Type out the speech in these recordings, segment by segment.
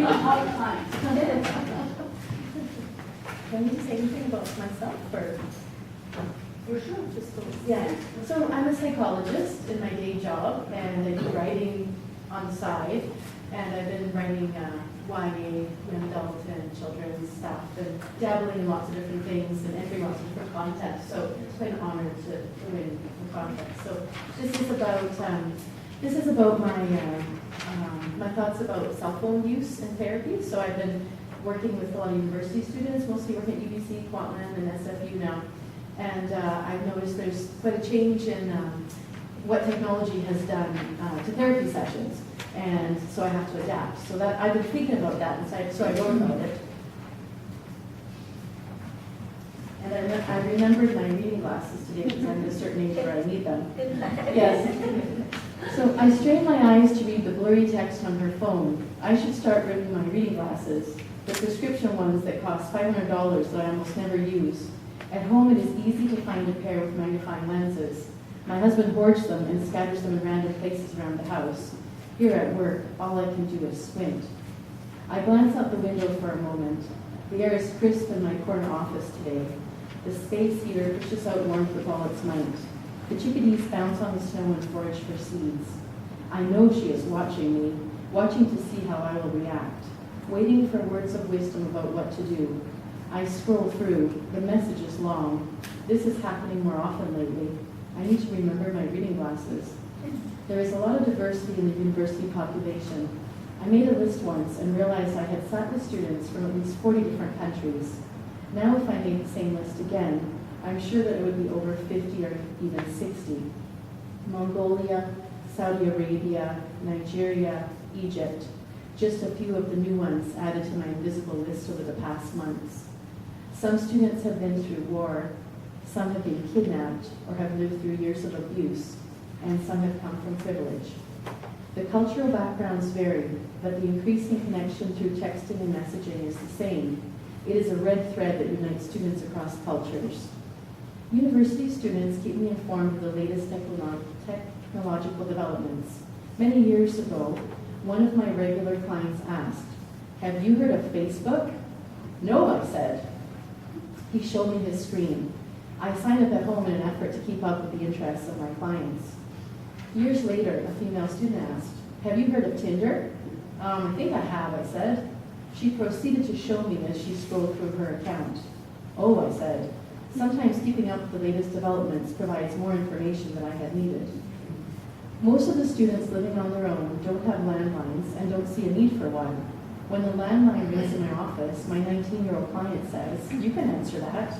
all the time. Can you say anything about myself, or? For sure. Yeah, so I'm a psychologist in my day job, and I do writing on the side, and I've been writing YA, young adult and children's stuff, and dabbling in lots of different things and entering lots of different contests, so it's quite an honor to win the contest. So this is about my thoughts about cell phone use and therapy. So I've been working with a lot of university students, mostly working at UBC, Kwantlen, and SFU now. And I've noticed there's quite a change in what technology has done to therapy sessions, and so I have to adapt. So that I've been thinking about that, and so I wrote about it. And I remembered my reading glasses today because I'm at a certain age where I need them. Yes. So I strained my eyes to read the blurry text on her phone. I should start bringing my reading glasses, the prescription ones that cost $500 that I almost never use. At home, it is easy to find a pair with magnifying lenses. My husband hoards them and scatters them in random places around the house. Here at work, all I can do is squint. I glance out the window for a moment. The air is crisp in my corner office today. The space heater pushes out warmth with all its might. The chickadees bounce on the snow and forage for seeds. I know she is watching me, watching to see how I will react, waiting for words of wisdom about what to do. I scroll through. The message is long. This is happening more often lately. I need to remember my reading glasses. There is a lot of diversity in the university population. I made a list once and realized I had sat with students from at least 40 different countries. Now if I made the same list again, I'm sure that it would be over 50 or even 60. Mongolia, Saudi Arabia, Nigeria, Egypt, just a few of the new ones added to my invisible list over the past months. Some students have been through war, some have been kidnapped or have lived through years of abuse, and some have come from privilege. The cultural backgrounds vary, but the increasing connection through texting and messaging is the same. It is a red thread that unites students across cultures. University students keep me informed of the latest technological developments. Many years ago, one of my regular clients asked, "Have you heard of Facebook?" "No," I said. He showed me his screen. I sign up at home in an effort to keep up with the interests of my clients. Years later, a female student asked, "Have you heard of Tinder?" I think I have," I said. She proceeded to show me as she scrolled through her account. "Oh," I said. Sometimes keeping up with the latest developments provides more information than I had needed. Most of the students living on their own don't have landlines and don't see a need for one. When the landline rings in my office, my 19-year-old client says, "You can answer that."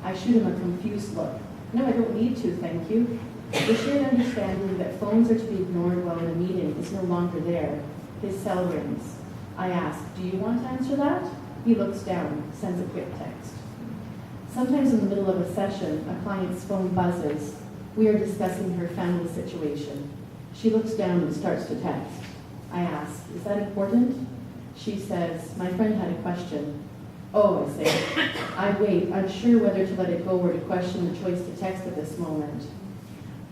I shoot him a confused look. "No, I don't need to, thank you." The shared understanding that phones are to be ignored while in a meeting is no longer there. His cell rings. I ask, "Do you want to answer that?" He looks down, sends a quick text. Sometimes in the middle of a session, a client's phone buzzes. We are discussing her family situation. She looks down and starts to text. I ask, "Is that important?" She says, "My friend had a question." "Oh," I say. I wait, unsure whether to let it go or to question the choice to text at this moment.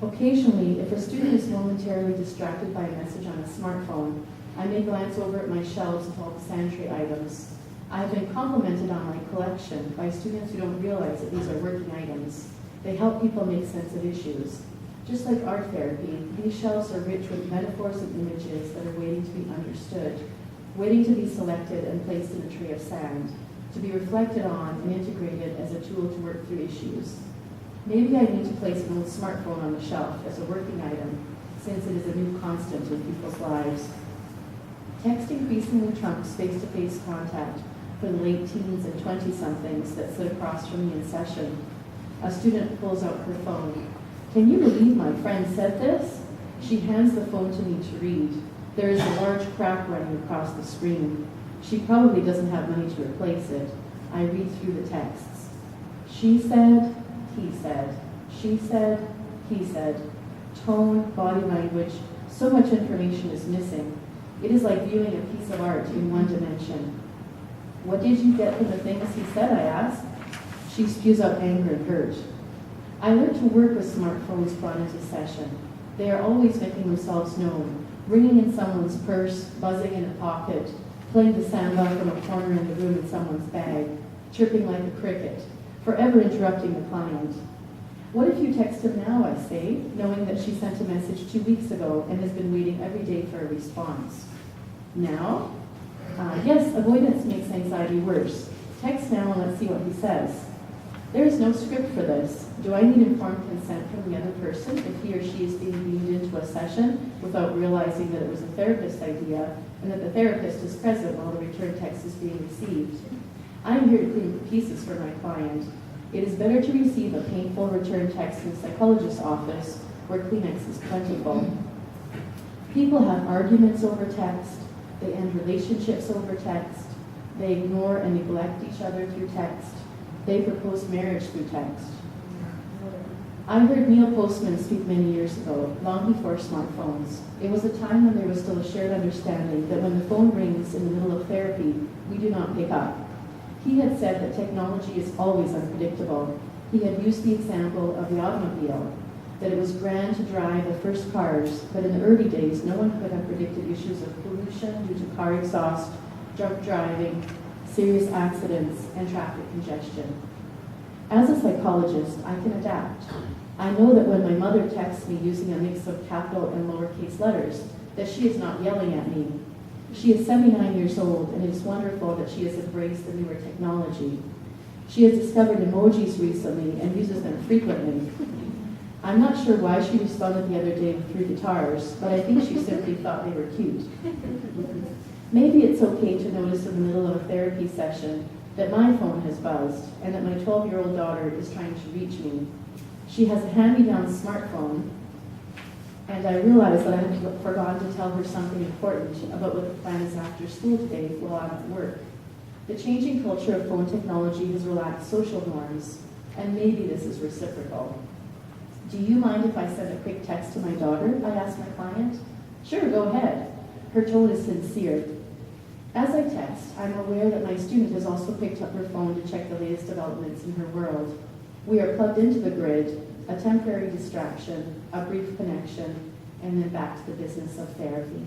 Occasionally, if a student is momentarily distracted by a message on a smartphone, I may glance over at my shelves with all the sanitary items. I have been complimented on my collection by students who don't realize that these are working items. They help people make sense of issues. Just like art therapy, these shelves are rich with metaphors and images that are waiting to be understood, waiting to be selected and placed in a tray of sand, to be reflected on and integrated as a tool to work through issues. Maybe I need to place an old smartphone on the shelf as a working item, since it is a new constant in people's lives. Text increasingly trumps face-to-face contact for the late teens and 20-somethings that sit across from me in session. A student pulls out her phone. "Can you believe my friend said this?" She hands the phone to me to read. There is a large crack running across the screen. She probably doesn't have money to replace it. I read through the texts. She said, he said, she said, he said. Tone, body language, so much information is missing. It is like viewing a piece of art in one dimension. "What did you get from the things he said?" I asked. She spews out anger and hurt. I learned to work with smartphones brought into session. They are always making themselves known, ringing in someone's purse, buzzing in a pocket, playing the samba from a corner in the room in someone's bag, chirping like a cricket, forever interrupting the client. What if you text him now, I say, knowing that she sent a message 2 weeks ago and has been waiting every day for a response? Now? Yes, avoidance makes anxiety worse. Text now and let's see what he says. There is no script for this. Do I need informed consent from the other person if he or she is being beamed into a session without realizing that it was a therapist's idea and that the therapist is present while the return text is being received? I am here to clean the pieces for my client. It is better to receive a painful return text in a psychologist's office where Kleenex is plentiful. People have arguments over text. They end relationships over text. They ignore and neglect each other through text. They propose marriage through text. I heard Neil Postman speak many years ago, long before smartphones. It was a time when there was still a shared understanding that when the phone rings in the middle of therapy, we do not pick up. He had said that technology is always unpredictable. He had used the example of the automobile, that it was grand to drive the first cars, but in the early days, no one could have predicted issues of pollution due to car exhaust, drunk driving, serious accidents, and traffic congestion. As a psychologist, I can adapt. I know that when my mother texts me using a mix of capital and lowercase letters, that she is not yelling at me. She is 79 years old, and it is wonderful that she has embraced the newer technology. She has discovered emojis recently and uses them frequently. I'm not sure why she responded the other day with 3 guitars, but I think she simply thought they were cute. Maybe it's okay to notice in the middle of a therapy session that my phone has buzzed and that my 12-year-old daughter is trying to reach me. She has a hand-me-down smartphone, and I realize that I have forgotten to tell her something important about what the plan is after school today while I'm at work. The changing culture of phone technology has relaxed social norms, and maybe this is reciprocal. Do you mind if I send a quick text to my daughter? I asked my client. Sure, go ahead. Her tone is sincere. As I text, I'm aware that my student has also picked up her phone to check the latest developments in her world. We are plugged into the grid, a temporary distraction, a brief connection, and then back to the business of therapy.